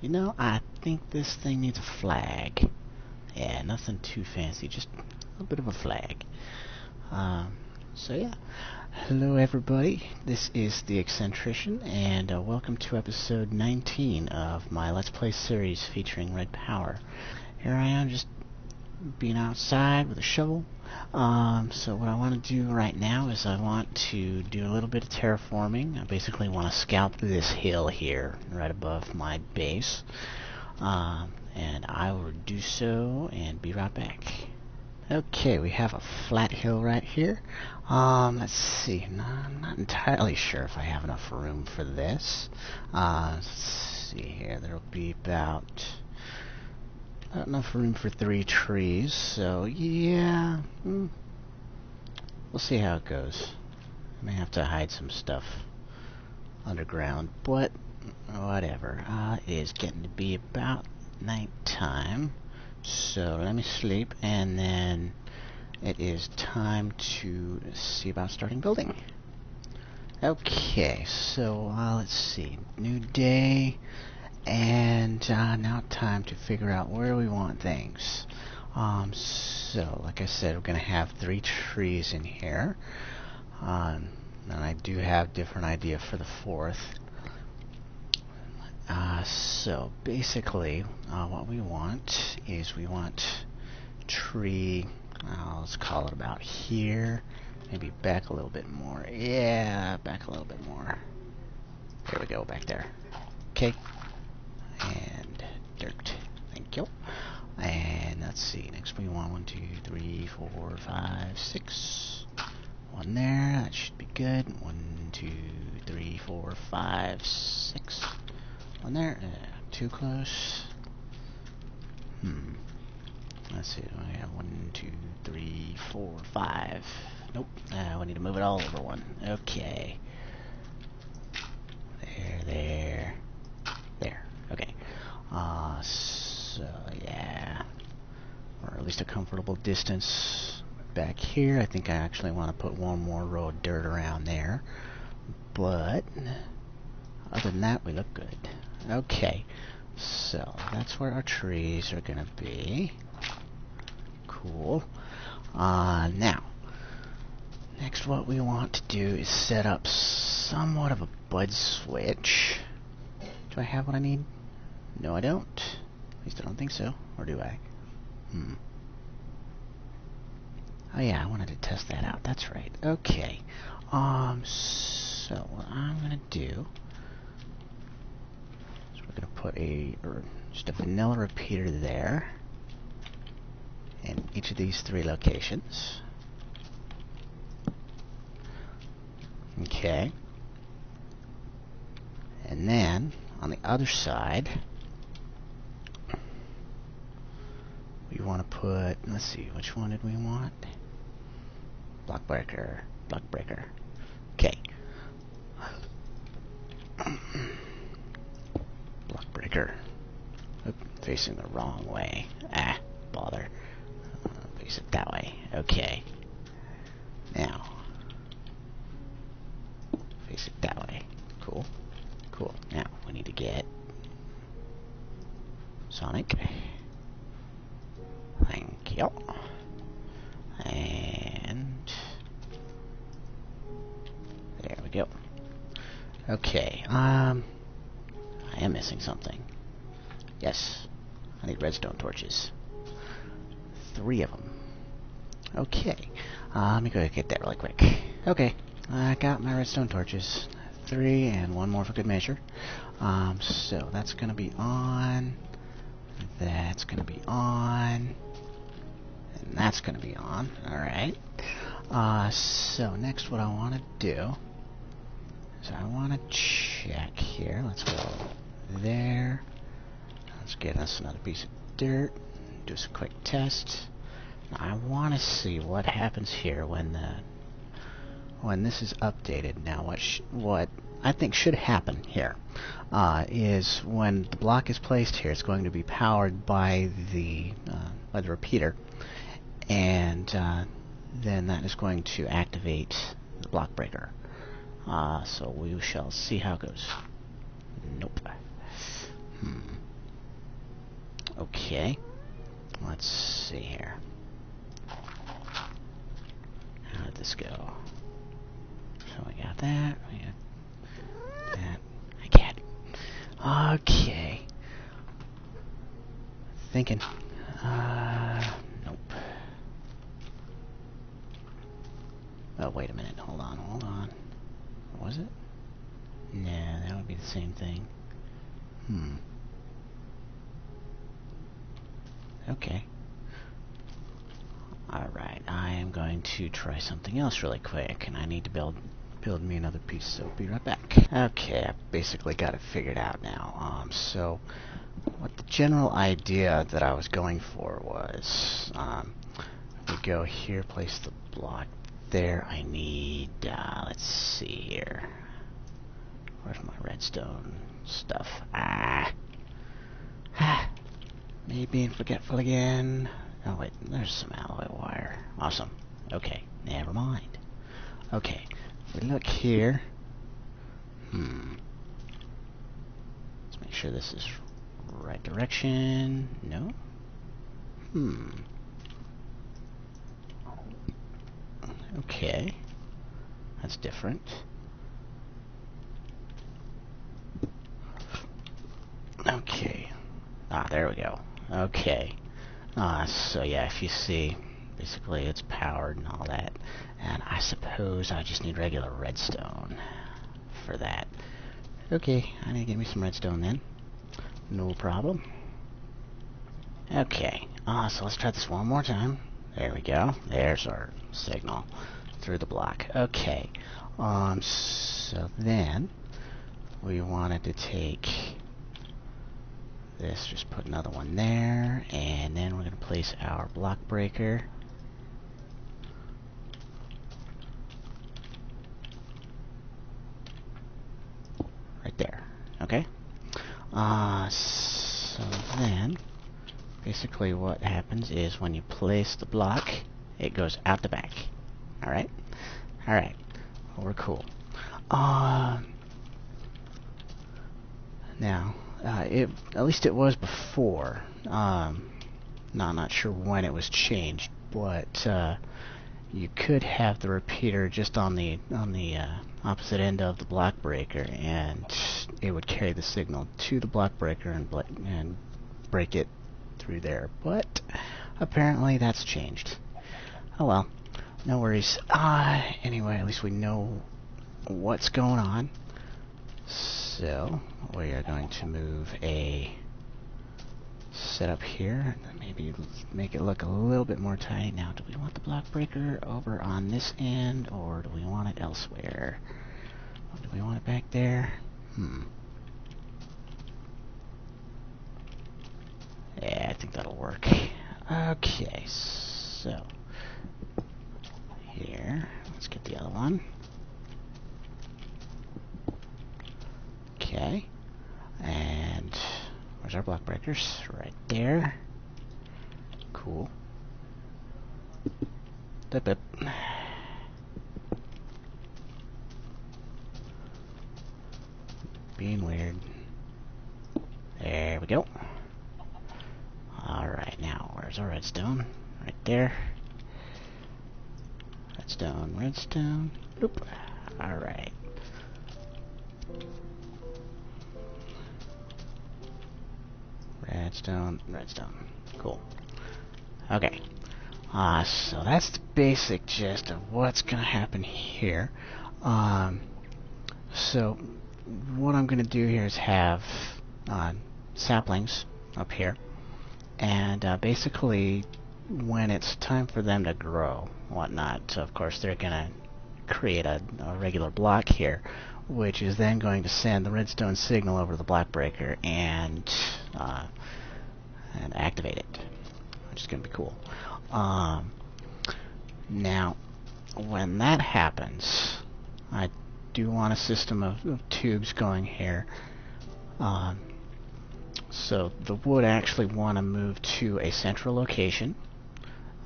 You know, I think this thing needs a flag. Yeah, nothing too fancy, just a little bit of a flag. So yeah, hello everybody, this is the Eccentrician, and welcome to episode 19 of my Let's Play series featuring RedPower. Here I am, just being outside with a shovel. So what I want to do right now is I want to do a little bit of terraforming. I basically want to scout this hill here, right above my base. And I will do so and be right back. Okay, we have a flat hill right here. Let's see. No, I'm not entirely sure if I have enough room for this. Let's see here. There'll be about not enough room for 3 trees, so yeah. We'll see how it goes. I may have to hide some stuff underground, but whatever. It is getting to be about nighttime, so let me sleep, and then it is time to see about starting building. Okay, so let's see. New day, and now time to figure out where we want things. So like I said, we're gonna have 3 trees in here, and I do have a different idea for the 4th. So basically, what we want is we want tree, let's call it about here, maybe back a little bit more. Yeah, back a little bit more. There we go, back there. Okay. And dirt. Thank you. And let's see, next we want 1, 2, 3, 4, 5, 6. One there, that should be good. 1, 2, 3, 4, 5, 6. One there, too close. Let's see, I have 1, 2, 3, 4, 5. Nope, we need to move it all over one. Okay. There. Okay. So yeah, or at least a comfortable distance back here. I think I actually want to put one more row of dirt around there, but other than that, we look good. Okay, so that's where our trees are gonna be. Cool. Now, next what we want to do is set up somewhat of a bud switch. Do I have what I need? No, I don't. At least I don't think so. Or do I? Oh yeah, I wanted to test that out. That's right. Okay. So what I'm gonna do is we're gonna put just a vanilla repeater there in each of these 3 locations. Okay. And then on the other side, we want to put, let's see, which one did we want? Block breaker. Okay. Block breaker. Oop, facing the wrong way. Bother. Face it that way. Okay. Now, face it that way. Cool. Now, we need to get Sonic. Thank you. And there we go. Okay, I am missing something. Yes, I need redstone torches. 3 of them. Okay, let me go get that really quick. Okay, I got my redstone torches. 3 and 1 more for good measure. So that's gonna be on. That's gonna be on. And that's gonna be on. Alright. So next what I wanna do is I wanna check here. Let's go there. Let's get us another piece of dirt. Do some quick tests. Now I wanna see what happens here when this is updated. Now what I think should happen here is when the block is placed here, it's going to be powered by the repeater, and then that is going to activate the block breaker. So we shall see how it goes. Nope. Okay. Let's see here. How did this go? So we got that. We got that. I can't. Okay. Thinking. Nope. Oh, wait a minute. Hold on, hold on. Was it? Nah, that would be the same thing. Okay. Alright, I am going to try something else really quick, and I need to build me another piece, so be right back. Okay, I basically got it figured out now. So what the general idea that I was going for was, we go here, place the block there. I need, let's see here. Where's my redstone stuff? Me being forgetful again. Oh wait, there's some alloy wire. Awesome. Okay, never mind. Okay, if we look here. Let's make sure this is right direction. No? Okay. That's different. Okay. There we go. Okay. So yeah, if you see, basically it's powered and all that. And I suppose I just need regular redstone for that. Okay, I need to get me some redstone then. No problem. Okay, so let's try this one more time. There we go. There's our signal through the block. Okay, so then we wanted to take this, just put another one there, and then we're going to place our block breaker right there. Okay. So then basically what happens is when you place the block, it goes out the back. Alright? Alright. Well, we're cool. Now, at least it was before. Not sure when it was changed, but you could have the repeater just on the opposite end of the block breaker, and it would carry the signal to the block breaker and break it through there. But apparently that's changed. Oh well, no worries. Anyway, at least we know what's going on. So we are going to move a setup here, and maybe make it look a little bit more tight. Now, do we want the block breaker over on this end, or do we want it elsewhere? Or do we want it back there? Yeah, I think that'll work. Okay, so here, let's get the other one. Okay, and where's our block breakers? Right there. Cool. Dip it. Being weird. There we go. Alright, now where's our redstone? Right there. Redstone, redstone. Nope. Alright. Redstone, redstone. Cool. Okay. So that's the basic gist of what's gonna happen here. So what I'm gonna do here is have saplings up here, and basically when it's time for them to grow, whatnot, of course they're gonna create a regular block here, which is then going to send the redstone signal over the block breaker and activate it, which is going to be cool. Now, when that happens, I do want a system of tubes going here. So the wood actually want to move to a central location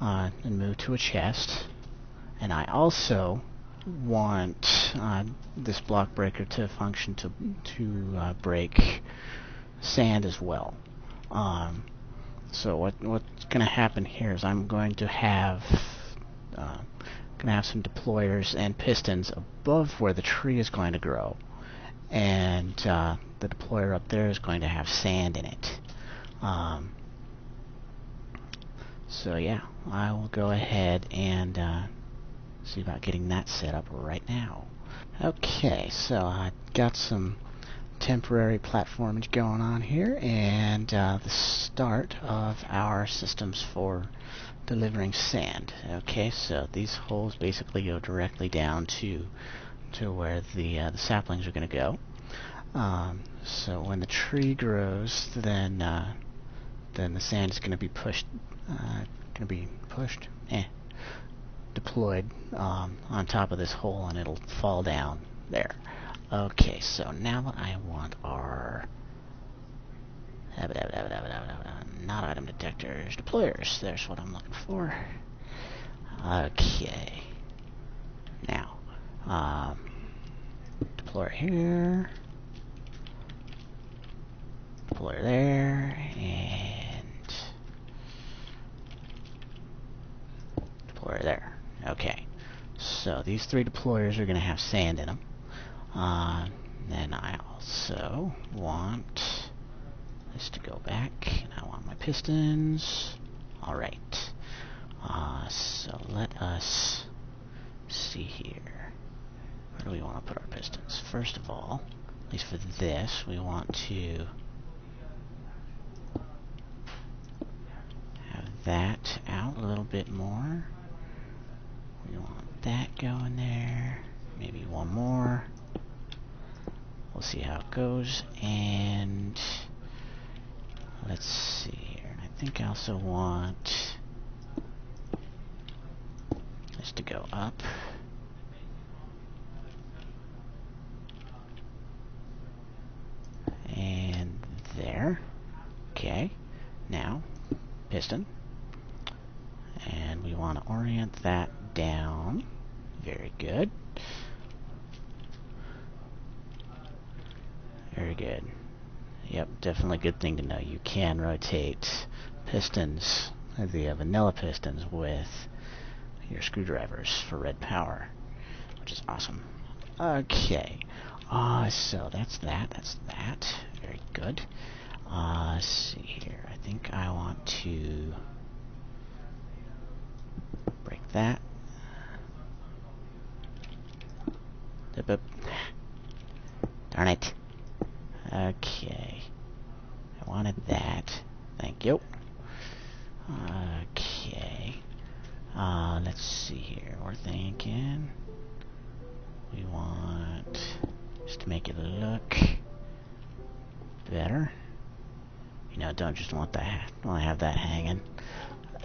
and move to a chest. And I also want this block breaker to function to break sand as well. So what's going to happen here is I'm going to have some deployers and pistons above where the tree is going to grow, and the deployer up there is going to have sand in it. So yeah, I will go ahead and see about getting that set up right now. Okay, so I got some temporary platformage going on here, and the start of our systems for delivering sand. Okay, so these holes basically go directly down to where the saplings are going to go. So when the tree grows, then the sand is going to be deployed on top of this hole, and it'll fall down there. Okay, so now what I want are not item detectors, deployers. There's what I'm looking for. Okay. Now, deployer here, deployer there, and deployer there. Okay. So these three deployers are going to have sand in them. Then I also want this to go back, and I want my pistons. Alright. So let us see here. Where do we want to put our pistons? First of all, at least for this, we want to have that out a little bit more. We want that going there. Maybe one more. We'll see how it goes. And let's see here. I think I also want this to go up. And there. Okay. Now, piston. And we want to orient that down. Very good. Very good. Yep, definitely a good thing to know. You can rotate pistons, the vanilla pistons, with your screwdrivers for RedPower, which is awesome. Okay, so that's that. Very good. Let's see here. I think I want to break that. Darn it. Okay. I wanted that. Thank you. Okay. Let's see here. We're thinking we want just to make it look better. You know, don't just want that. Don't want to have that hanging.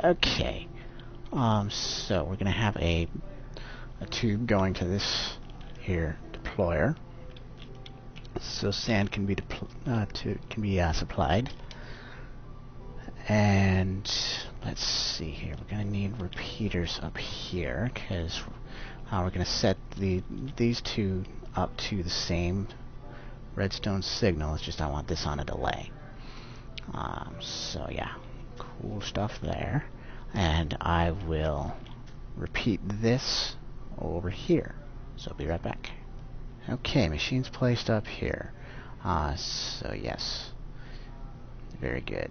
Okay. So we're gonna have a tube going to this here deployer, so sand can be supplied. And let's see here. We're gonna need repeaters up here because we're gonna set these two up to the same redstone signal. It's just I want this on a delay. So yeah, cool stuff there. And I will repeat this over here. So I'll be right back. Okay, machines placed up here. So yes, very good.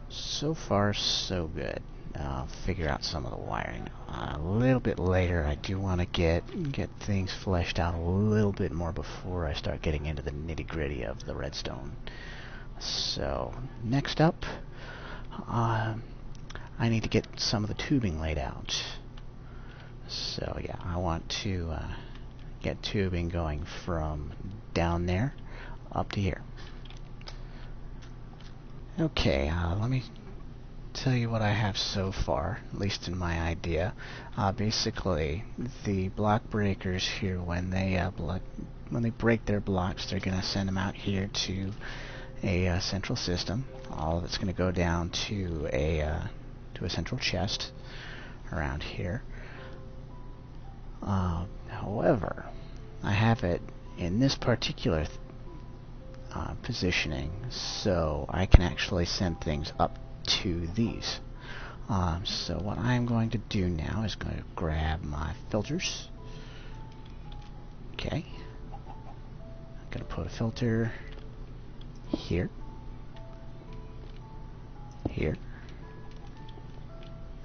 So far, so good. I'll figure out some of the wiring a little bit later. I do want to get things fleshed out a little bit more before I start getting into the nitty-gritty of the redstone. So next up, I need to get some of the tubing laid out. So yeah, I want to get tubing going from down there up to here. Okay, let me tell you what I have so far, at least in my idea. Basically, the block breakers here, when they break their blocks, they're going to send them out here to a central system. All of it's going to go down to a central chest around here. However, I have it in this particular positioning, so I can actually send things up to these. So what I'm going to do now is going to grab my filters. Okay. I'm going to put a filter here, here,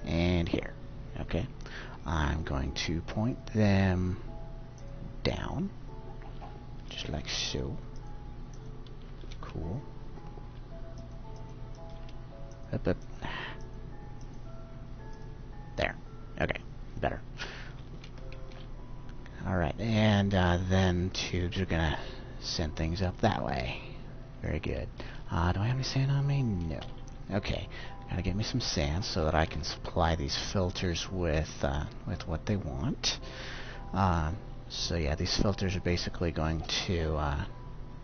and here. Okay. I'm going to point them down, just like so. Cool. Up, up. There. Okay. Better. Alright, and then tubes are gonna send things up that way. Very good. Do I have any sand on me? No. Okay. Gotta get me some sand so that I can supply these filters with what they want. So yeah, these filters are basically going to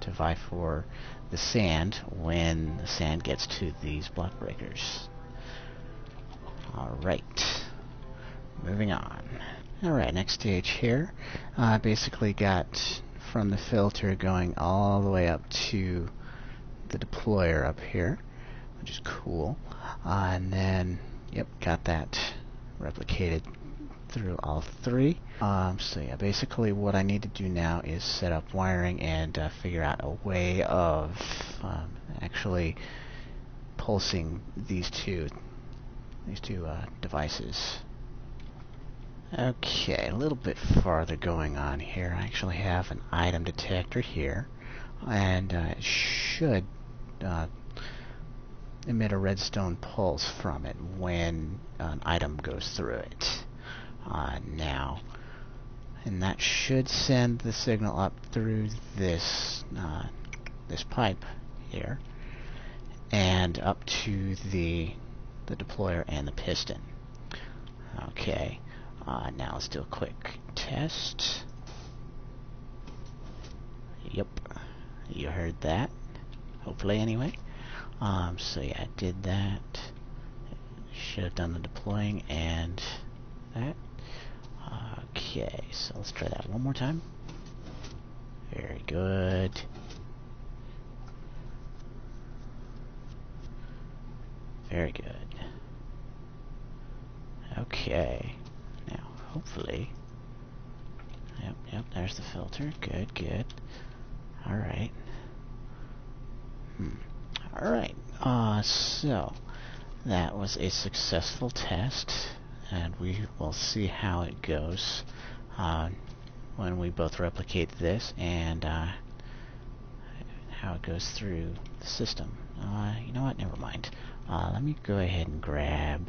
vie for the sand when the sand gets to these block breakers. Alright. Moving on. Alright, next stage here. I basically got from the filter going all the way up to the deployer up here, which is cool. And then, yep, got that replicated through all three. So yeah, basically what I need to do now is set up wiring and figure out a way of actually pulsing these two devices. Okay, a little bit farther going on here. I actually have an item detector here, and it should emit a redstone pulse from it when an item goes through it. Now, and that should send the signal up through this this pipe here, and up to the deployer and the piston. Okay. Now let's do a quick test. Yep, you heard that. Hopefully, anyway. So yeah, I did that. Should have done the deploying and that. Okay, so let's try that one more time. Very good. Very good. Okay. Now, hopefully. Yep, there's the filter. Good, good. Alright. Alright. So, that was a successful test, and we will see how it goes when we both replicate this and how it goes through the system. You know what? Never mind. Let me go ahead and grab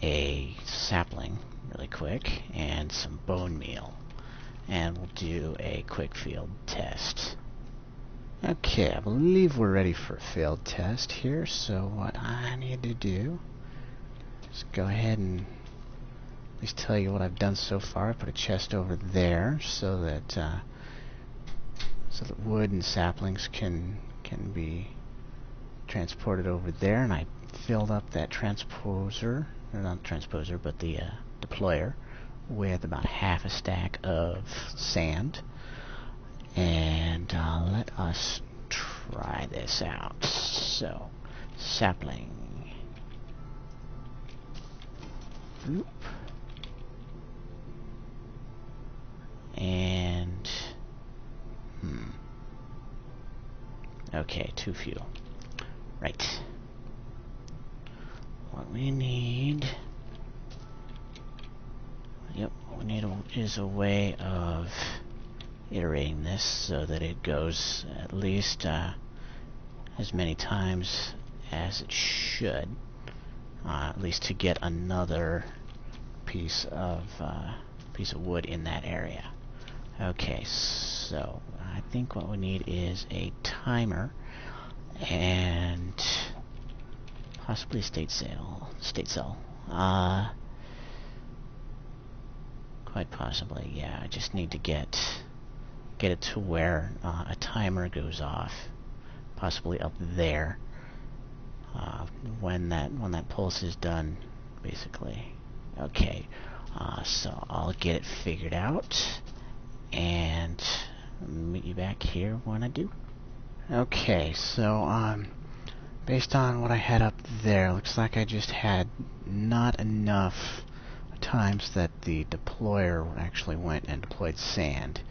a sapling really quick and some bone meal, and we'll do a quick field test. Okay, I believe we're ready for a field test here, so what I need to do is go ahead and at least tell you what I've done so far. I put a chest over there so that wood and saplings can be transported over there, and I filled up that transposer, or not transposer, but the deployer, with about half a stack of sand. And let us try this out. So, sapling. Oop. And okay, too few. Right. What we need, what we need is a way of iterating this so that it goes at least as many times as it should, at least to get another piece of wood in that area. Okay, so I think what we need is a timer and possibly a state cell. Quite possibly, yeah. I just need to get it to where a timer goes off, possibly up there, when that pulse is done, basically. Okay, so I'll get it figured out and meet you back here when I do. Okay, so based on what I had up there, looks like I just had not enough times that the deployer actually went and deployed sand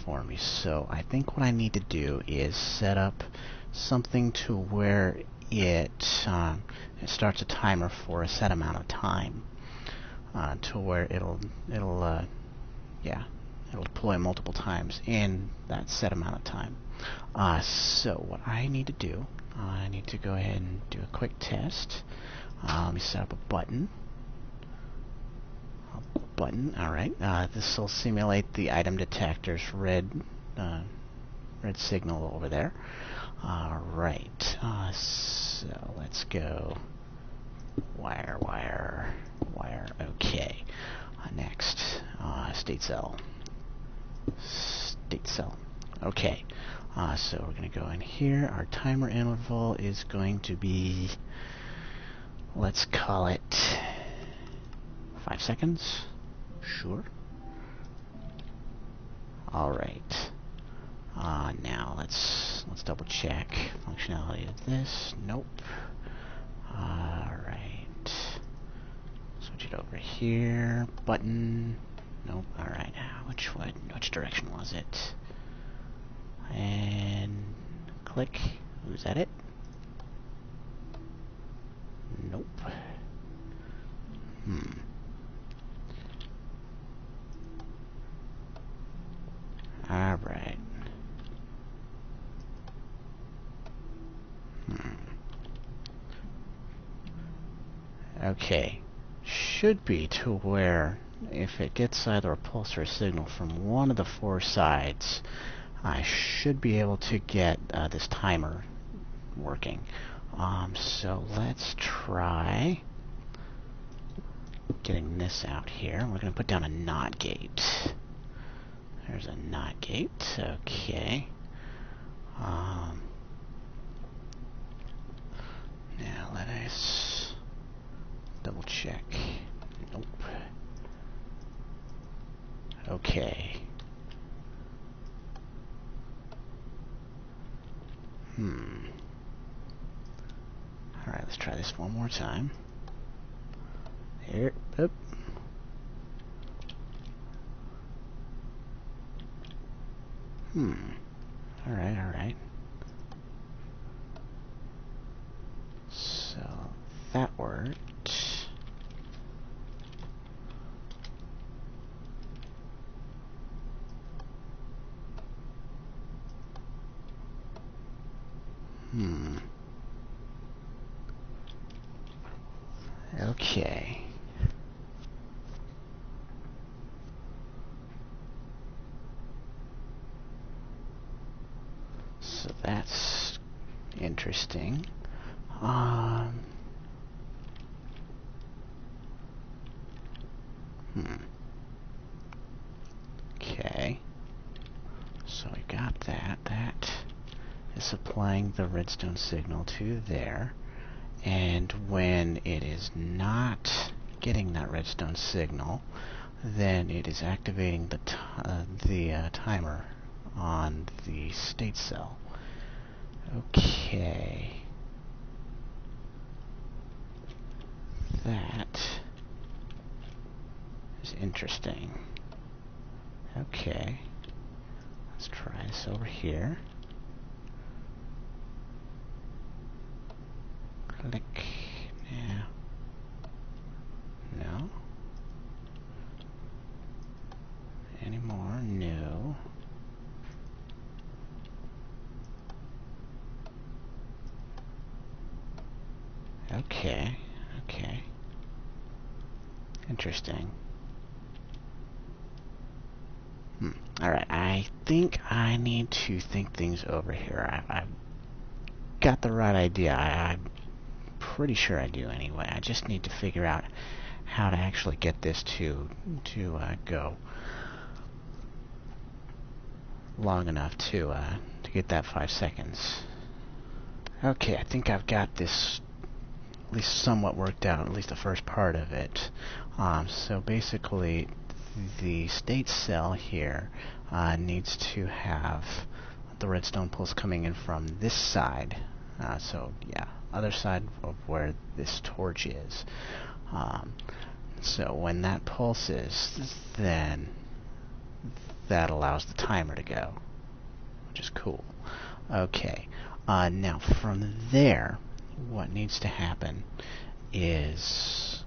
for me. So I think what I need to do is set up something to where it starts a timer for a set amount of time, to where it'll deploy multiple times in that set amount of time. So what I need to do, I need to go ahead and do a quick test. Let me set up a button. Alright. This will simulate the item detector's red signal over there. Alright. So let's go wire. Okay. Next, state cell. Okay. So we're going to go in here. Our timer interval is going to be, let's call it 5 seconds. Sure. Alright. Now let's double check functionality of this. Nope. Alright. Switch it over here. Button. Nope. Alright. Which direction was it? And click. Was that it? Nope. Alright. Okay. Should be to where if it gets either a pulse or a signal from one of the 4 sides, I should be able to get this timer working. So let's try getting this out here. We're going to put down a NOT gate. There's a NOT gate. Okay. Now let us double check. Nope. Okay. Alright, let's try this one more time. Here. Oop. Alright. So, that worked. Okay. So that's interesting. Okay. So we got that. That is supplying the redstone signal to there. And when it is not getting that redstone signal, then it is activating the timer on the state cell. Okay. That is interesting. Okay. Let's try this over here. Click. Yeah. No. Any more? No. Okay. Interesting. Alright, I think I need to think things over here. I've got the right idea. I'm pretty sure I do anyway. I just need to figure out how to actually get this to go long enough to get that 5 seconds. Okay, I think I've got this at least somewhat worked out, at least the first part of it. So basically, the state cell here needs to have the redstone pulse coming in from this side. So yeah, other side of where this torch is. So when that pulses, then that allows the timer to go, which is cool. Okay, now from there, what needs to happen is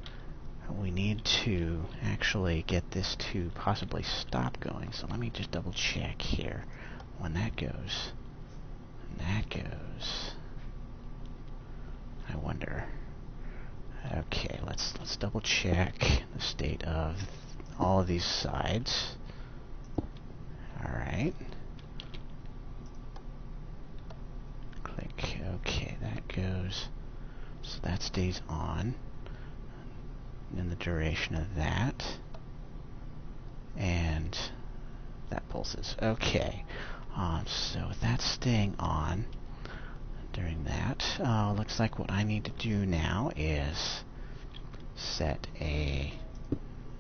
we need to actually get this to possibly stop going. So let me just double check here. When that goes, I wonder. Okay, let's double check the state of all of these sides. Alright. Click. Okay, that goes. So that stays on in the duration of that. And that pulses. Okay. So with that staying on during that, looks like what I need to do now is set a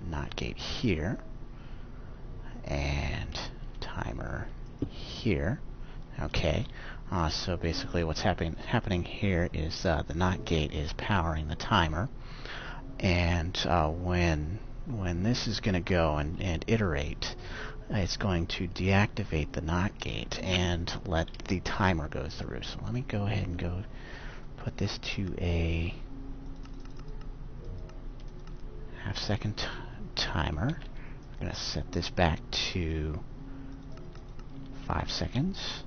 NOT gate here and timer here. Okay, so basically what's happening here is the NOT gate is powering the timer, and when this is going to go and iterate, it's going to deactivate the NOT gate and let the timer go through. So let me go ahead and go put this to a half-second timer. I'm going to set this back to 5 seconds,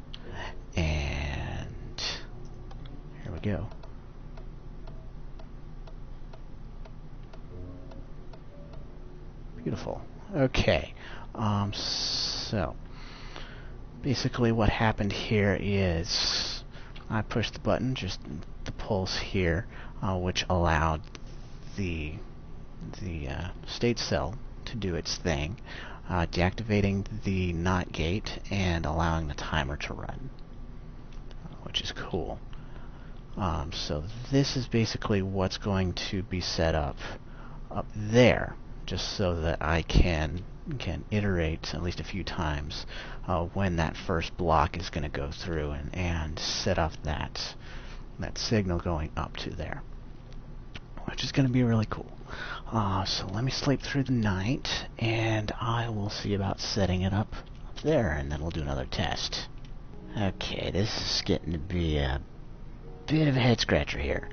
and here we go. Beautiful. Okay. So basically what happened here is I pushed the button, just the pulse here, which allowed the state cell to do its thing, deactivating the NOT gate and allowing the timer to run, which is cool. So this is basically what's going to be set up there, just so that I can iterate at least a few times when that first block is going to go through and set off that signal going up to there, which is going to be really cool. So let me sleep through the night, and I will see about setting it up there, and then we'll do another test. Okay, this is getting to be a bit of a head scratcher here.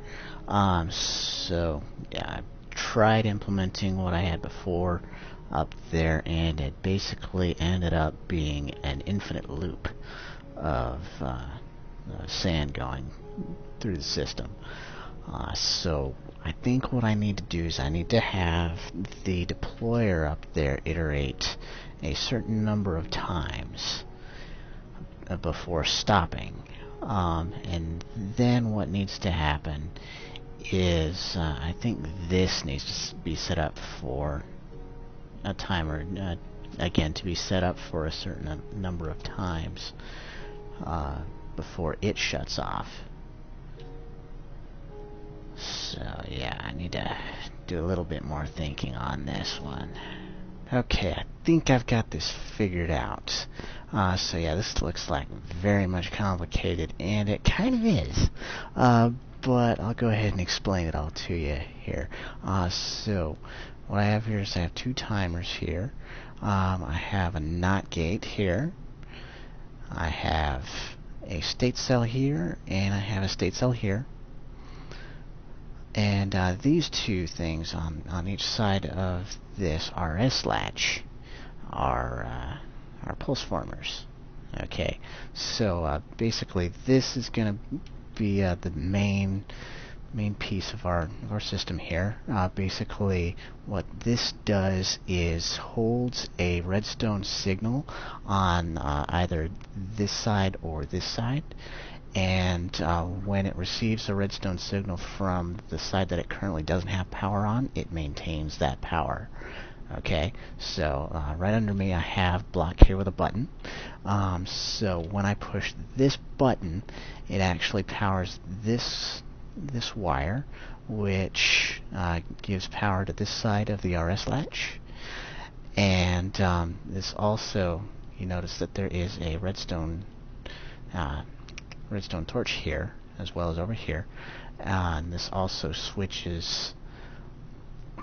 So yeah, I tried implementing what I had before up there, and it basically ended up being an infinite loop of sand going through the system. So I think what I need to do is I need to have the deployer up there iterate a certain number of times before stopping. And then what needs to happen is I think this needs to be set up for a timer, again, to be set up for a certain number of times before it shuts off. So yeah, I need to do a little bit more thinking on this one. Okay, I think I've got this figured out. So yeah, this looks like very much complicated, and it kind of is. But I'll go ahead and explain it all to you here. So what I have here is I have two timers here. I have a NOT gate here. I have a state cell here, and I have a state cell here. And these two things on each side of this RS latch are pulse formers. Okay, so basically this is going to be the main piece of our system here. Basically what this does is holds a redstone signal on either this side or this side, and when it receives a redstone signal from the side that it currently doesn't have power on, it maintains that power. Okay, so right under me I have block here with a button. So when I push this button, it actually powers this wire, which gives power to this side of the RS latch. And this also, you notice that there is a redstone torch here as well as over here. And this also switches,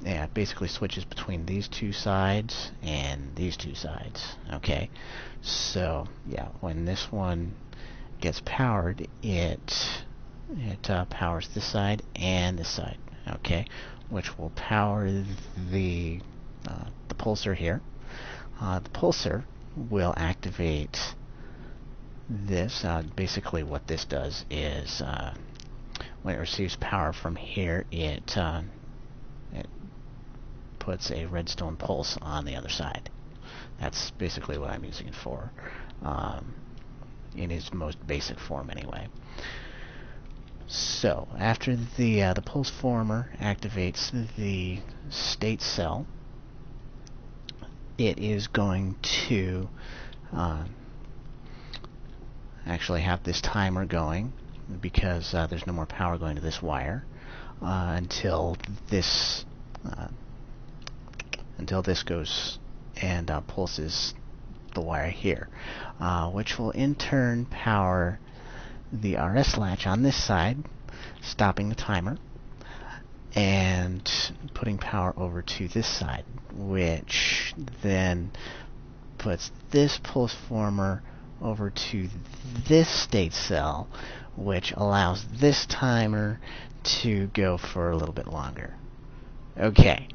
yeah, basically switches between these two sides and these two sides. Okay, so yeah, when this one gets powered, it powers this side and this side. Okay, which will power the pulsar here. The pulsar will activate this. Basically, what this does is when it receives power from here, it puts a redstone pulse on the other side. That's basically what I'm using it for, in its most basic form anyway. So after the pulse former activates the state cell, it is going to actually have this timer going, because there's no more power going to this wire until this goes and pulses the wire here, which will in turn power the RS latch on this side, stopping the timer, and putting power over to this side, which then puts this pulse former over to this state cell, which allows this timer to go for a little bit longer. Okay,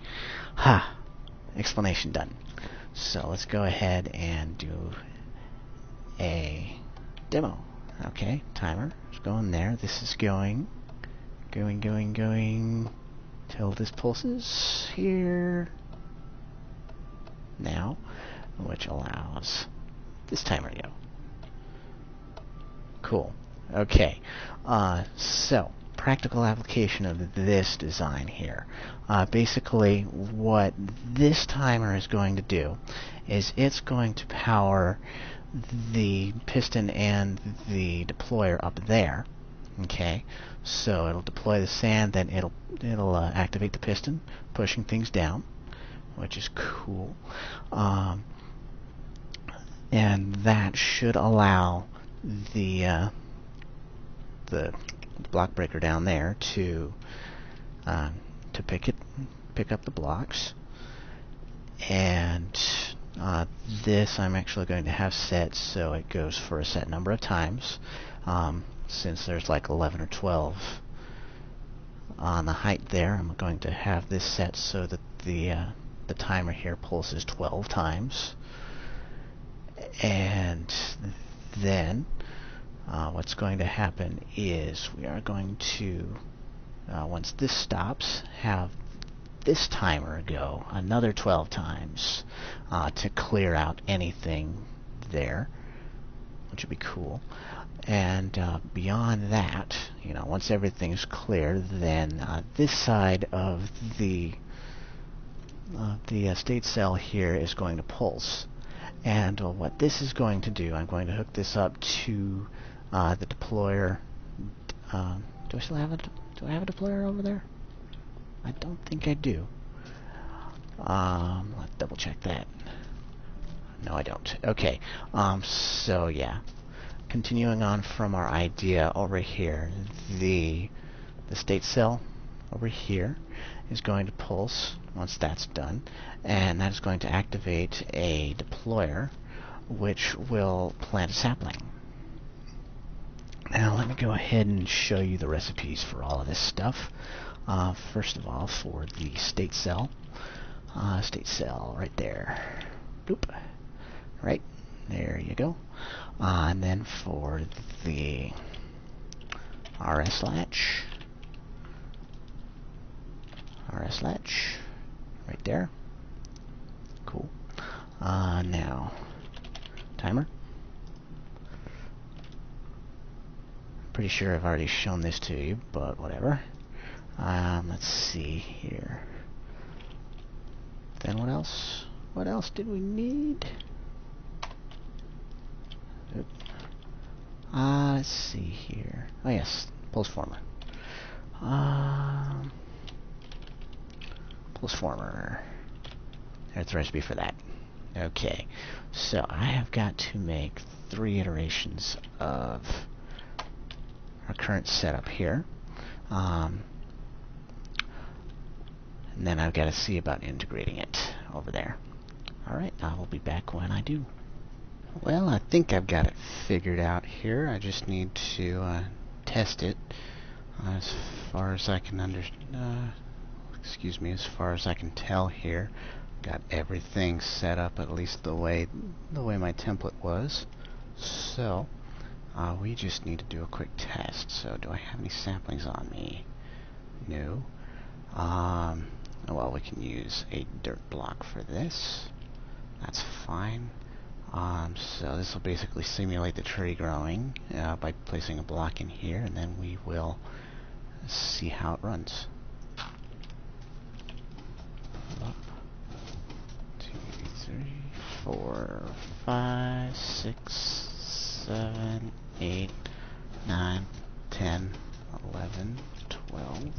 explanation done. So let's go ahead and do a demo. Okay, timer is going there. This is going till this pulses here now, which allows this timer to go. Cool. Okay, so practical application of this design here. Basically, what this timer is going to do is it's going to power the piston and the deployer up there. Okay, so it'll deploy the sand, then it'll activate the piston, pushing things down, which is cool. And that should allow the block breaker down there to pick up the blocks. And this I'm actually going to have set so it goes for a set number of times, since there's like 11 or 12 on the height there. I'm going to have this set so that the timer here pulses 12 times. And then what's going to happen is we are going to, once this stops, have this timer go another 12 times to clear out anything there, which would be cool. And beyond that, once everything's clear, then this side of the state cell here is going to pulse. And what this is going to do, I'm going to hook this up to the deployer. Do I still have it? Do I have a deployer over there? I don't think I do. Let's double check that. No, I don't. Okay. So yeah, continuing on from our idea over here, the state cell over here is going to pulse once that's done, and that is going to activate a deployer which will plant a sapling. Now let me go ahead and show you the recipes for all of this stuff. First of all, for the state cell right there. Boop. Right, there you go. And then for the RS latch, right there. Cool. Now, timer. Pretty sure I've already shown this to you, but whatever. Let's see here. Then what else? What else did we need? Let's see here. Oh yes, pulse former. Pulse former. There's the recipe for that. Okay, so I have got to make 3 iterations of our current setup here. And then I've got to see about integrating it over there. Alright, I will be back when I do. Well, I think I've got it figured out here. I just need to test it as far as I can as far as I can tell here. Got everything set up at least the way my template was. So we just need to do a quick test. So do I have any samplings on me? No. Well, we can use a dirt block for this. That's fine. So this will basically simulate the tree growing by placing a block in here, and then we will see how it runs. Up. 2, 3, 4, 5, 6, 7, 8, 9, 10, 11, 12.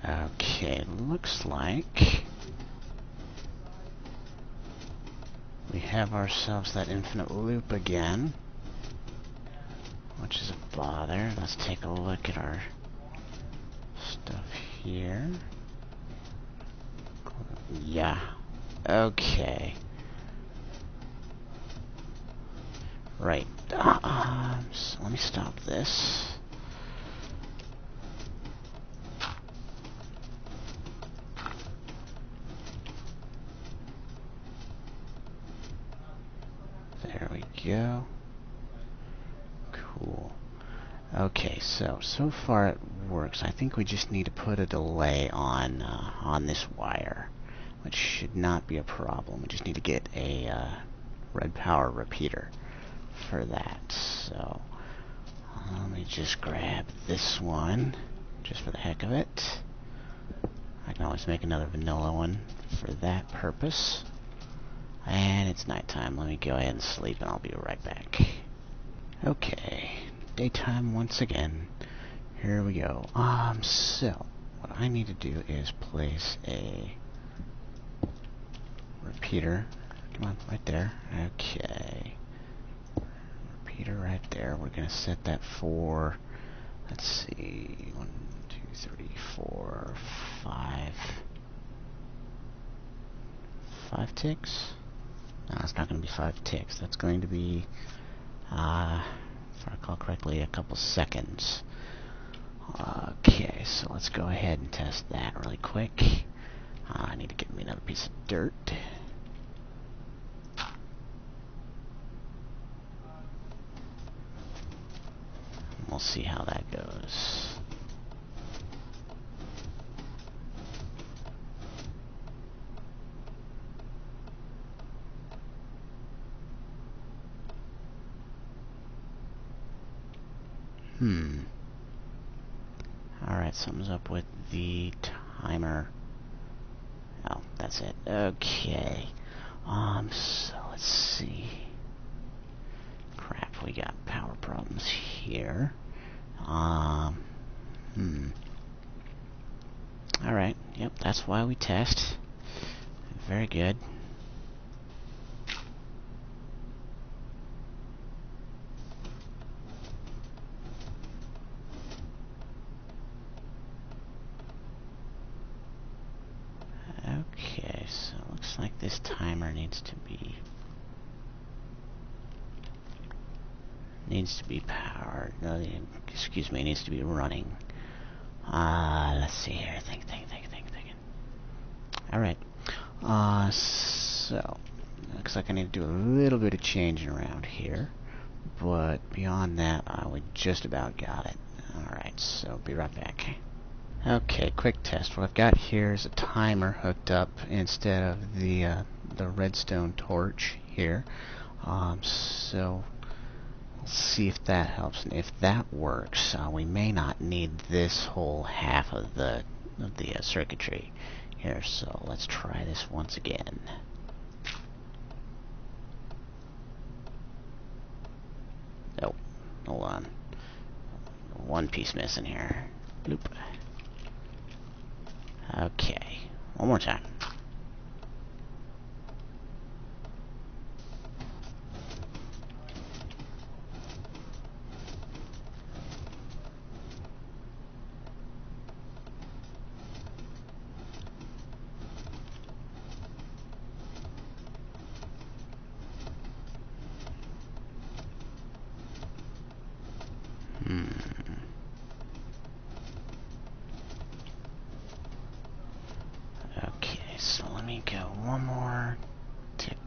Okay, looks like we have ourselves that infinite loop again, which is a bother. Let's take a look at our stuff here. Yeah, okay. Right, so let me stop this. There we go. Cool. Okay, so far it works. I think we just need to put a delay on this wire, which should not be a problem. We just need to get a RedPower repeater for that. So let me just grab this one, just for the heck of it. I can always make another vanilla one for that purpose. And it's nighttime. Let me go ahead and sleep, and I'll be right back. Okay, daytime once again. Here we go. So what I need to do is place a repeater. Come on, right there. Okay. Repeater right there. We're gonna set that for, let's see, 1, 2, 3, 4, 5. 5 ticks? No, it's not going to be 5 ticks. That's going to be, if I recall correctly, a couple seconds. Okay, so let's go ahead and test that really quick. I need to get me another piece of dirt. We'll see how that goes. Alright, something's up with the timer. Oh, that's it. Okay. So let's see. Crap, we got power problems here. Alright, yep, that's why we test. Very good. Okay, so it looks like this timer needs to be powered. No, excuse me, needs to be running. Let's see here. Thinking. Alright. So looks like I need to do a little bit of changing around here. But beyond that, we just about got it. Alright, so be right back. Okay, quick test. What I've got here is a timer hooked up instead of the redstone torch here. So we'll see if that helps, and if that works, we may not need this whole half of the circuitry here. So let's try this once again. Oh, hold on. One piece missing here. Bloop. Okay, one more time.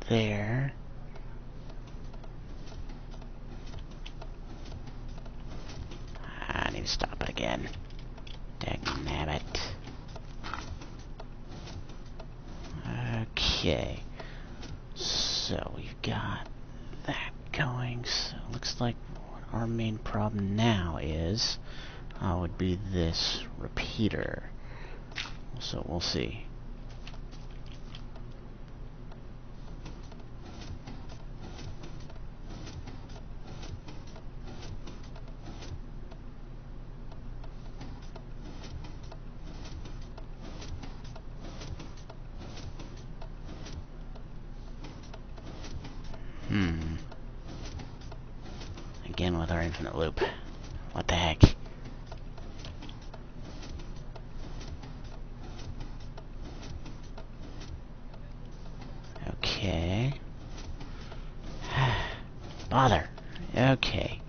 there. I need to stop it again. Dagnabbit. Okay. So we've got that going. So it looks like what our main problem now is would be this repeater. So we'll see. Again with our infinite loop. What the heck? Okay. Bother. Okay.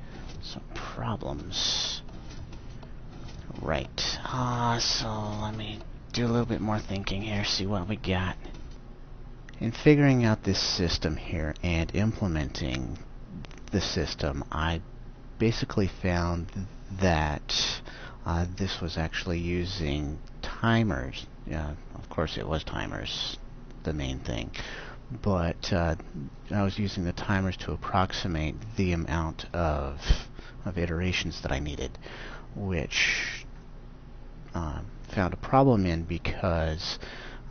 Some problems. Right. So let me do a little bit more thinking here, see what we got. In figuring out this system here and implementing the system, I basically found that this was actually using timers. Of course it was timers, the main thing, but I was using the timers to approximate the amount of iterations that I needed, which found a problem in because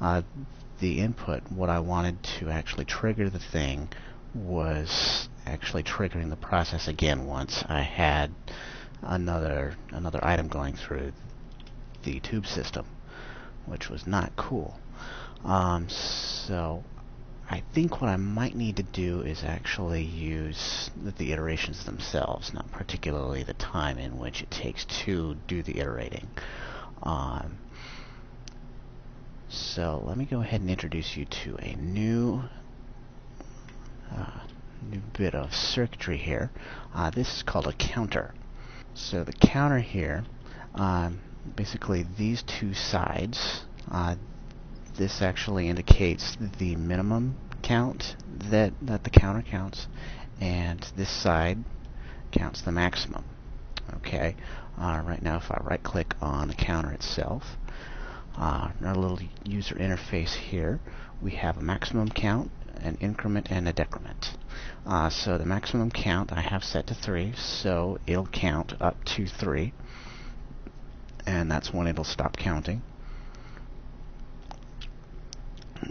the input, what I wanted to actually trigger the thing, was actually triggering the process again once I had another item going through the tube system, which was not cool. So I think what I might need to do is actually use the iterations themselves, not particularly the time in which it takes to do the iterating. So let me go ahead and introduce you to a new bit of circuitry here. This is called a counter. So the counter here, basically these two sides, this actually indicates the minimum count that the counter counts, and this side counts the maximum. Okay. Right now, if I right click on the counter itself, our little user interface here, we have a maximum count, an increment, and a decrement. So the maximum count I have set to 3, so it'll count up to 3, and that's when it'll stop counting.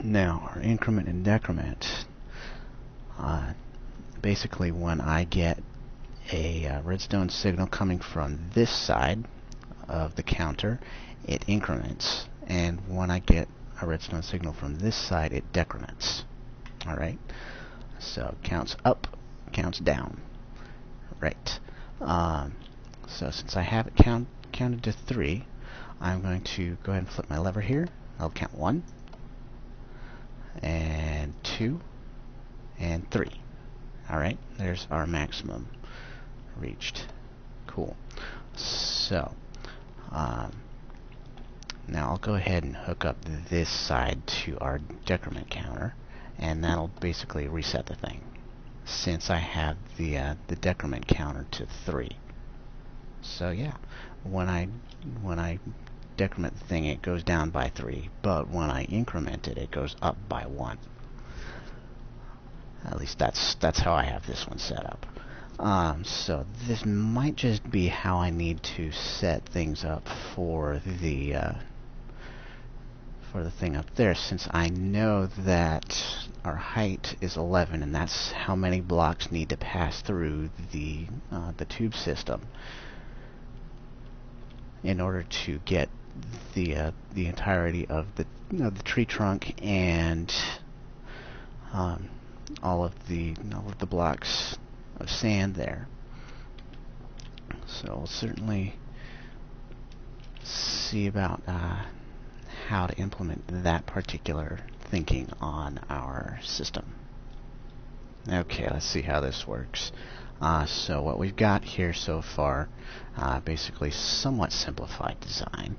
Now our increment and decrement, basically when I get a redstone signal coming from this side of the counter, it increments, and when I get a redstone signal from this side, it decrements. Alright, so counts up, counts down. Right. So since I have it counted to 3, I'm going to go ahead and flip my lever here. I'll count 1, and 2, and 3. Alright, there's our maximum reached. Cool. So, now I'll go ahead and hook up this side to our decrement counter, and that'll basically reset the thing, since I have the decrement counter to 3. So yeah, when I decrement the thing, it goes down by 3, but when I increment it, it goes up by 1. At least that's how I have this one set up. So this might just be how I need to set things up for the thing up there, since I know that our height is 11, and that's how many blocks need to pass through the tube system in order to get the entirety of the tree trunk and all of the blocks of sand there. So we'll certainly see about how to implement that particular thinking on our system. Okay, let's see how this works. So what we've got here so far, basically somewhat simplified design.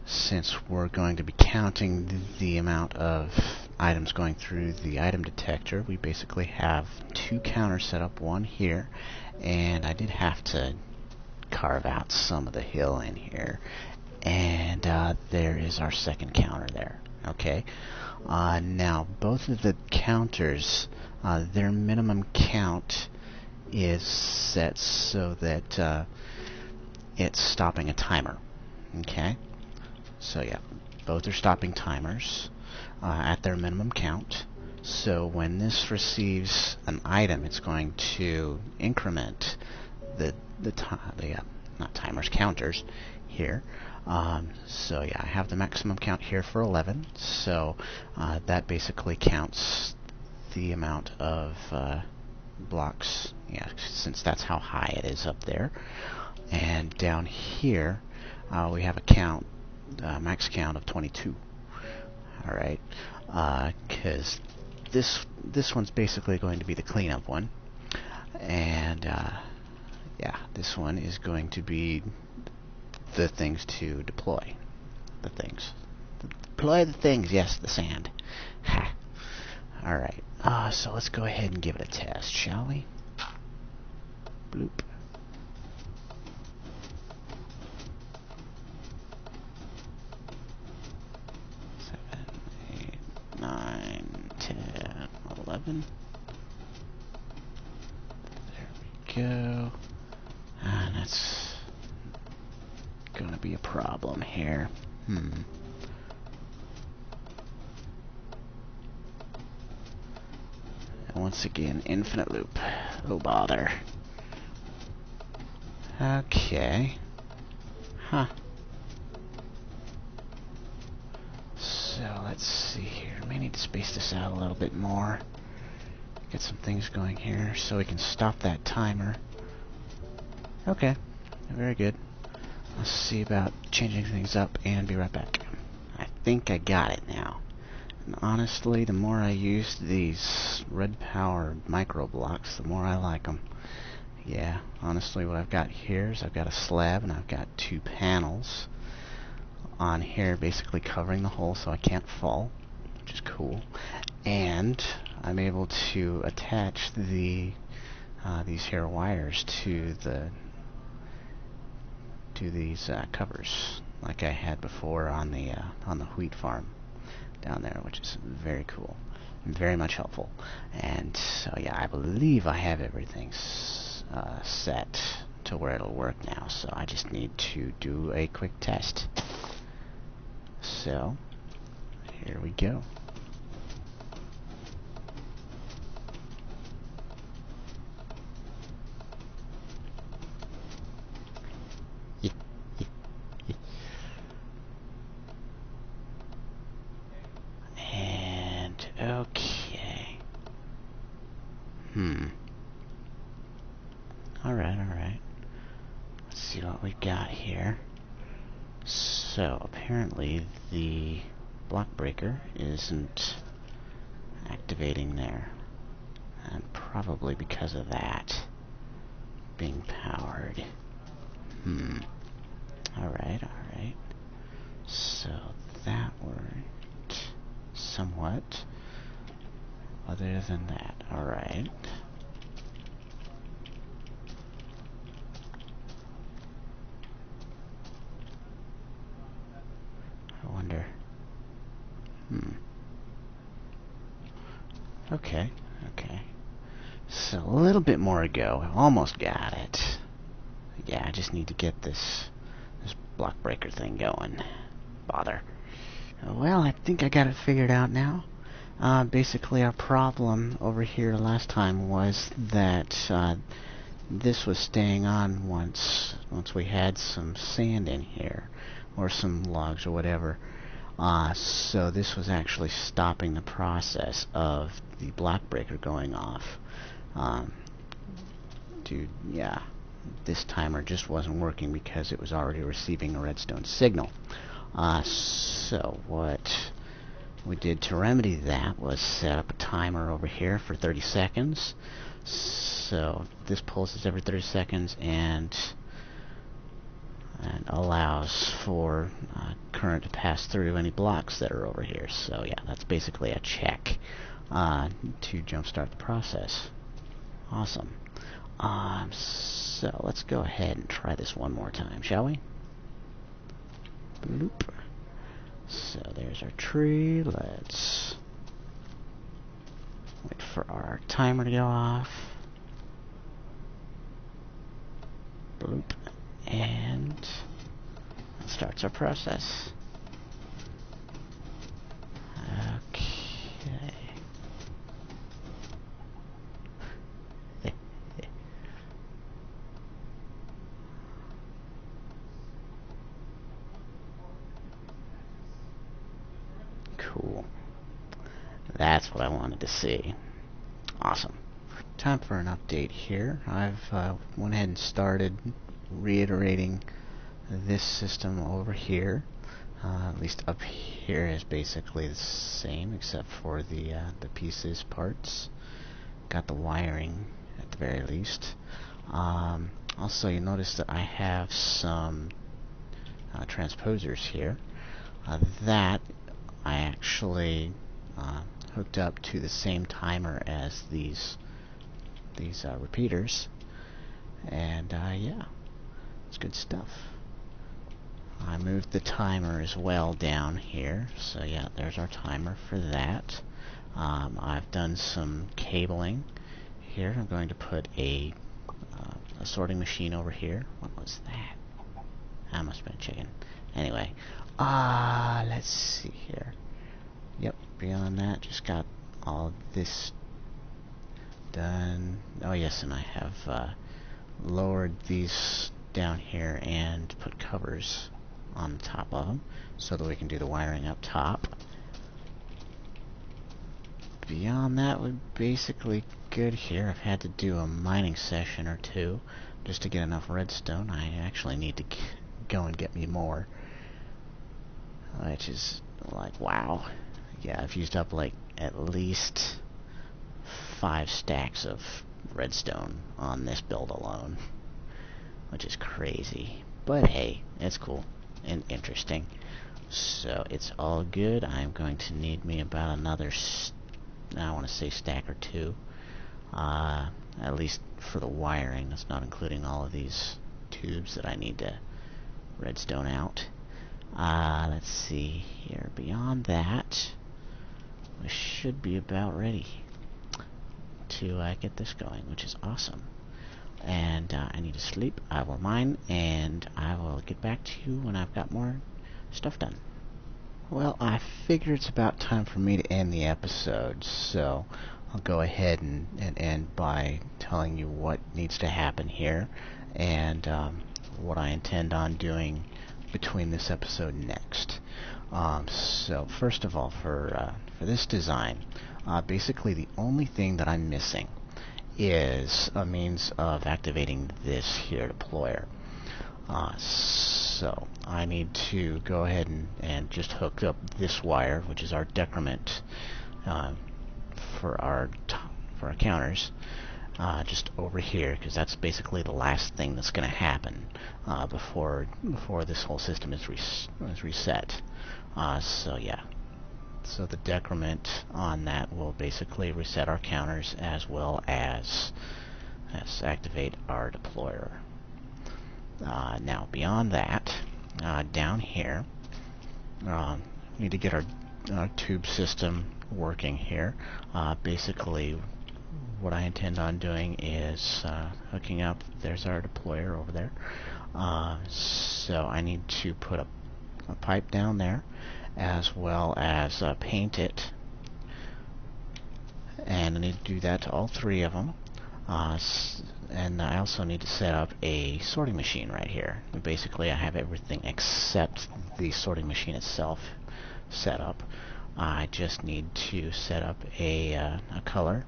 Since we're going to be counting the amount of items going through the item detector. We basically have two counters set up, one here, and I did have to carve out some of the hill in here, and there is our second counter there. Okay, now both of the counters, their minimum count is set so that it's stopping a timer. Okay, so yeah, both are stopping timers at their minimum count. So when this receives an item, it's going to increment the not timers, counters here. So yeah, I have the maximum count here for 11. So that basically counts the amount of blocks, yeah, since that's how high it is up there. And down here we have a count, max count of 22. All right, because this one's basically going to be the cleanup one, and yeah, this one is going to be the things to deploy. The things. Deploy the things, yes, the sand. Ha. Alright, so let's go ahead and give it a test, shall we? Bloop. 7, 8, 9, 10, 11. There we go. And that's gonna be a problem here. And once again, infinite loop. Oh bother. Okay. Huh. So let's see here. May need to space this out a little bit more. Get some things going here so we can stop that timer. Okay. Very good. Let's see about changing things up and be right back. I think I got it now. And honestly, the more I use these RedPower micro blocks, the more I like them. Yeah, honestly, what I've got here is I've got a slab and I've got two panels on here basically covering the hole so I can't fall, which is cool. And I'm able to attach the these here wires to these covers like I had before on the wheat farm down there, which is very cool and very much helpful. And so yeah, I believe I have everything set to where it'll work now, so I just need to do a quick test. So here we go. And okay. Alright. Let's see what we got here. So apparently the block breaker isn't activating there, and probably because of that being powered. Alright. So that worked somewhat. Other than that, alright. I wonder. Okay. So a little bit more to go. I almost got it. Yeah, I just need to get this block breaker thing going. Bother. Well, I think I got it figured out now. Basically, our problem over here last time was that this was staying on once we had some sand in here, or some logs or whatever. So this was actually stopping the process of the block breaker going off. Dude, yeah, this timer just wasn't working because it was already receiving a redstone signal. So what we did to remedy that was set up a timer over here for 30 seconds. So this pulses every 30 seconds, and and allows for current to pass through any blocks that are over here. So yeah, that's basically a check to jumpstart the process. Awesome. So let's go ahead and try this one more time, shall we? Bloop. So there's our tree. Let's wait for our timer to go off. Bloop. And that starts our process. Okay. Cool. That's what I wanted to see. Awesome. Time for an update here. I've went ahead and started reiterating this system over here. At least up here is basically the same, except for the pieces, parts. Got the wiring at the very least. Also, you notice that I have some transposers here. That I actually hooked up to the same timer as these repeaters, and yeah, it's good stuff. I moved the timer as well down here, so yeah, there's our timer for that. I've done some cabling here. I'm going to put a sorting machine over here. What was that? That must have been a chicken. Anyway, let's see here. Yep, beyond that, just got all this done. Oh yes, and I have lowered these down here and put covers on the top of them so that we can do the wiring up top. Beyond that, we're basically good here. I've had to do a mining session or two just to get enough redstone. I actually need to go and get me more, which is like, wow. Yeah, I've used up like at least 5 stacks of redstone on this build alone, which is crazy. But hey, it's cool and interesting. So it's all good. I'm going to need me about another, I want to say stack or 2. At least for the wiring. That's not including all of these tubes that I need to redstone out. Let's see here. Beyond that, we should be about ready to get this going, which is awesome. And I need to sleep. I will mine, and I will get back to you when I've got more stuff done. Well, I figure it's about time for me to end the episode, so I'll go ahead and end by telling you what needs to happen here, and what I intend on doing between this episode and next. So first of all, for this design, basically the only thing that I'm missing is a means of activating this here deployer. So I need to go ahead and just hook up this wire, which is our decrement for our counters, just over here, because that's basically the last thing that's going to happen before this whole system is reset. So yeah. So the decrement on that will basically reset our counters as well as activate our deployer. Now beyond that, down here, we need to get our tube system working here. Basically, what I intend on doing is hooking up. There's our deployer over there. So I need to put a pipe down there, as well as paint it, and I need to do that to all 3 of them. And I also need to set up a sorting machine right here. And basically, I have everything except the sorting machine itself set up. I just need to set up a color.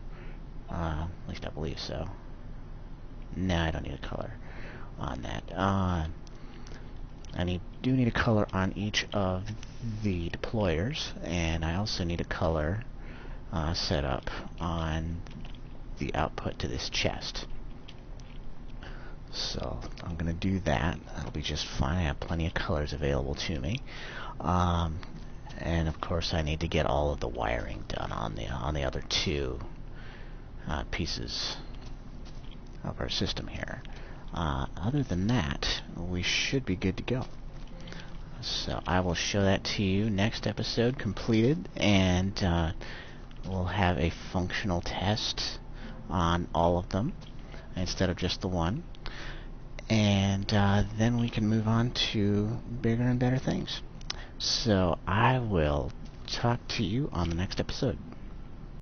At least I believe so. No, I don't need a color on that. I do need a color on each of the deployers, and I also need a color set up on the output to this chest. So I'm going to do that. That'll be just fine. I have plenty of colors available to me. And of course I need to get all of the wiring done on the other two pieces of our system here. Other than that, we should be good to go. So I will show that to you next episode completed, and we'll have a functional test on all of them instead of just the one. And then we can move on to bigger and better things. So I will talk to you on the next episode.